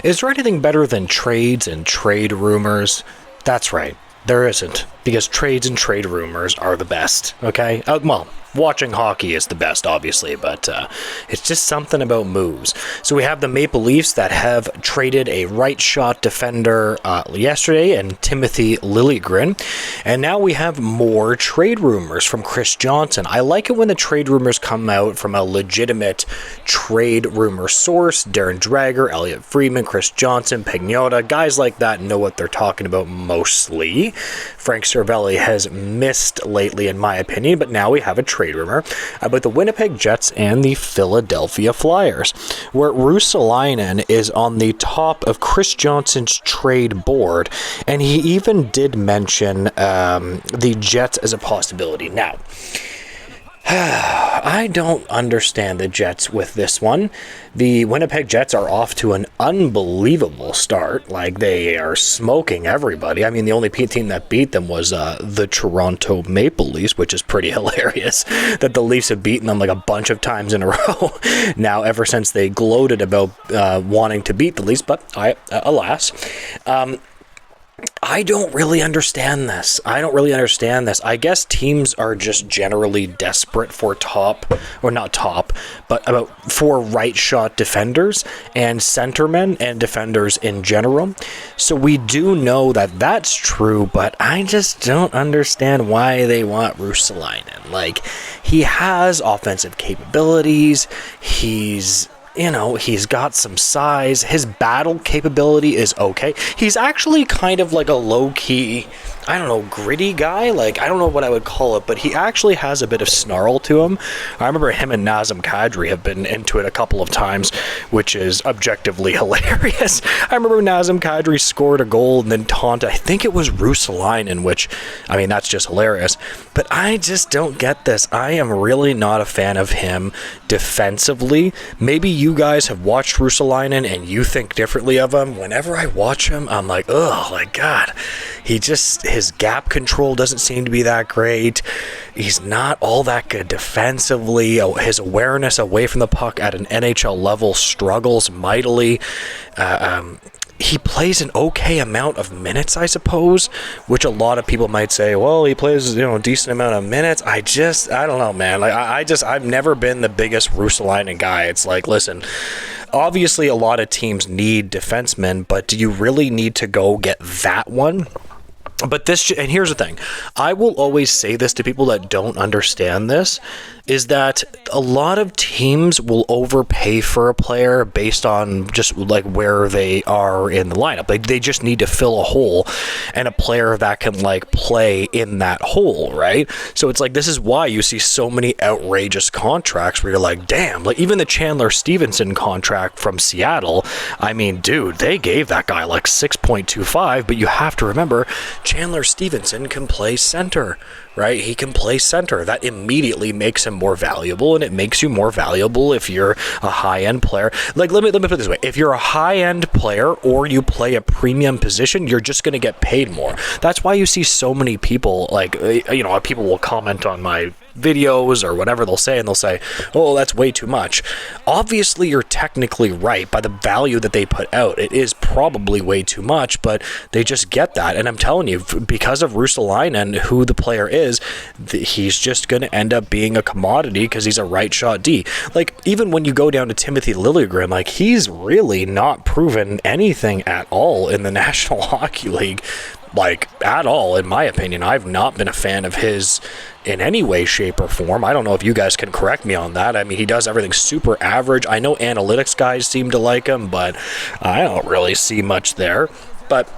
Is there anything better than trades and trade rumors? That's right. There isn't, because trades and trade rumors are the best, okay? Well, watching hockey is the best, obviously, but it's just something about moves. So we have the Maple Leafs that have traded a right-shot defender yesterday, and Timothy Liljegren, and now we have more trade rumors from Chris Johnson. I like it when the trade rumors come out from a legitimate trade rumor source. Darren Dreger, Elliot Friedman, Chris Johnson, Pagnotta, guys like that know what they're talking about mostly. Frank Cervelli has missed lately, in my opinion, but now we have a trade rumor about the Winnipeg Jets and the Philadelphia Flyers, where Ruotsalainen is on the top of Chris Johnson's trade board, and he even did mention the Jets as a possibility. Now, I don't understand the Jets with this one. The Winnipeg Jets are off to an unbelievable start. Like, they are smoking everybody. I mean, the only team that beat them was the Toronto Maple Leafs, which is pretty hilarious that the Leafs have beaten them like a bunch of times in a row now, ever since they gloated about wanting to beat the Leafs. But alas. I don't really understand this. I guess teams are just generally desperate for for right shot defenders and centermen and defenders in general. So we do know that that's true, but I just don't understand why they want Ruotsalainen. Like, he has offensive capabilities. He's got some size. His battle capability is okay. He's actually kind of like a low-key, gritty guy. Like, I don't know what I would call it, but he actually has a bit of snarl to him. I remember him and Nazem Kadri have been into it a couple of times, which is objectively hilarious. I remember Nazem Kadri scored a goal and then taunted, I think it was Ruotsalainen, which, I mean, that's just hilarious. But I just don't get this. I am really not a fan of him defensively. Maybe you guys have watched Ruotsalainen and you think differently of him. Whenever I watch him, I'm like, oh my God. His gap control doesn't seem to be that great. He's not all that good defensively. His awareness away from the puck at an NHL level struggles mightily. He plays an okay amount of minutes, I suppose, which a lot of people might say, well, he plays, a decent amount of minutes. I don't know, man. Like, I've never been the biggest Ruotsalainen guy. It's like, listen, obviously a lot of teams need defensemen, but do you really need to go get that one? But and here's the thing, I will always say this to people that don't understand this, is that a lot of teams will overpay for a player based on just like where they are in the lineup. They just need to fill a hole, and a player that can like play in that hole, right? So it's like, this is why you see so many outrageous contracts where you're like, damn, like even the Chandler Stevenson contract from Seattle, I mean, dude, they gave that guy like 6.25, but you have to remember, Chandler Stevenson can play center, right? He can play center. That immediately makes him more valuable, and it makes you more valuable if you're a high-end player. Like, let me put it this way. If you're a high-end player or you play a premium position, you're just going to get paid more. That's why you see so many people, like, people will comment on my videos or whatever they'll say, and they'll say, oh, that's way too much. Obviously, you're technically right. By the value that they put out, it is probably way too much, but they just get that. And I'm telling you, because of Ruotsalainen, who the player is, he's just going to end up being a commodity because he's a right shot D. Like, even when you go down to Timothy Liljegren, like, he's really not proven anything at all in the National Hockey League. Like, at all, in my opinion. I've not been a fan of his in any way, shape, or form. I don't know if you guys can correct me on that. I mean, he does everything super average. I know analytics guys seem to like him, but I don't really see much there. But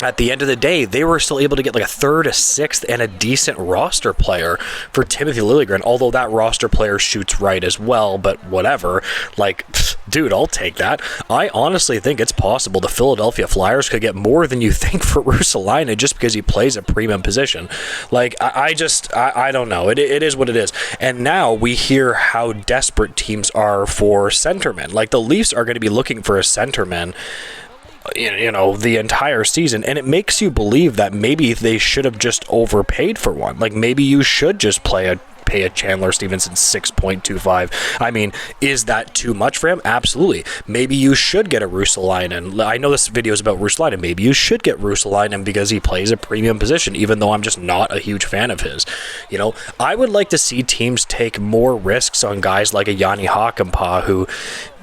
at the end of the day, they were still able to get like a third, a sixth, and a decent roster player for Timothy Liljegren, although that roster player shoots right as well, but whatever. Like, dude, I'll take that. I honestly think it's possible the Philadelphia Flyers could get more than you think for Ruotsalainen just because he plays a premium position. Like, I don't know. It is what it is. And now we hear how desperate teams are for centermen. Like, the Leafs are going to be looking for a centerman, the entire season, and it makes you believe that maybe they should have just overpaid for one. Like, maybe you should just play a pay a Chandler Stevenson 6.25. I mean, is that too much for him? Absolutely. Maybe you should get a Russalainen. I know this video is about Russalainen. Maybe you should get Russalainen because he plays a premium position, even though I'm just not a huge fan of his. You know, I would like to see teams take more risks on guys like a Yanni Hakanpää, who,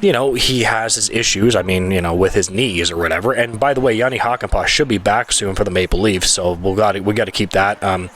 you know, he has his issues, I mean, you know, with his knees or whatever. And by the way, Yanni Hakanpää should be back soon for the Maple Leafs, so we got to keep that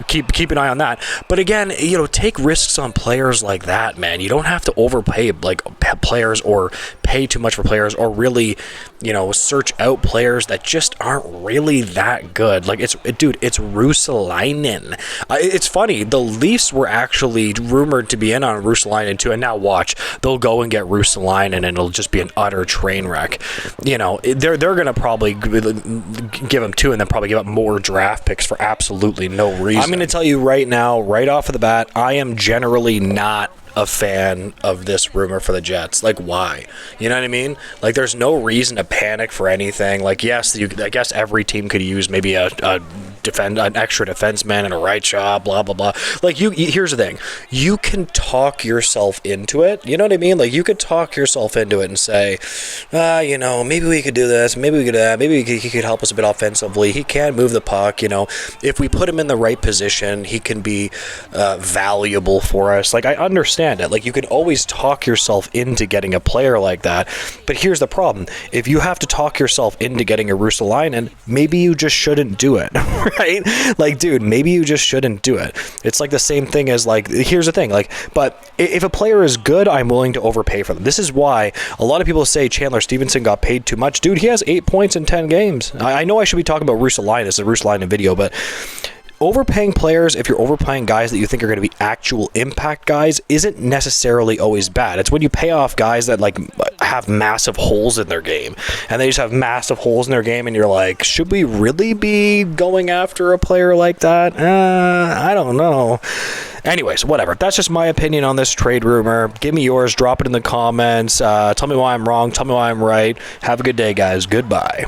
keep an eye on that. But again, you know, take risks on players like that, man. You don't have to overpay like players or pay too much for players, or really, you know, search out players that just aren't really that good. Like, it's Russalainen. It's funny, the Leafs were actually rumored to be in on Russalainen too, and now watch, they'll go and get Russalainen and it'll just be an utter train wreck. You know, they're gonna probably give him two and then probably give up more draft picks for absolutely no reason. I'm going to tell you right now, right off of the bat, I am generally not a fan of this rumor for the Jets. Like, why? You know what I mean? Like, there's no reason to panic for anything. Like, yes, I guess every team could use maybe an extra defenseman and a right shot, blah blah blah. Like, here's the thing, you can talk yourself into it. You know what I mean? Like, you could talk yourself into it and say, you know, maybe we could do this, maybe we could do that, maybe he could help us a bit offensively. He can move the puck. You know, if we put him in the right position, he can be valuable for us. Like, I understand it. Like, you can always talk yourself into getting a player like that. But here's the problem: if you have to talk yourself into getting a Russalainen, maybe you just shouldn't do it. Right? Like, dude, maybe you just shouldn't do it. It's like the same thing as, like, here's the thing, like, but if a player is good, I'm willing to overpay for them. This is why a lot of people say Chandler Stevenson got paid too much. Dude, he has 8 points in 10 games. I know I should be talking about Russalainen. It's a Russalainen video, but overpaying players, if you're overpaying guys that you think are going to be actual impact guys, isn't necessarily always bad. It's when you pay off guys that, like, have massive holes in their game, and they just have massive holes in their game, and you're like, should we really be going after a player like that? I don't know. Anyways, whatever. That's just my opinion on this trade rumor. Give me yours. Drop it in the comments. Tell me why I'm wrong. Tell me why I'm right. Have a good day, guys. Goodbye.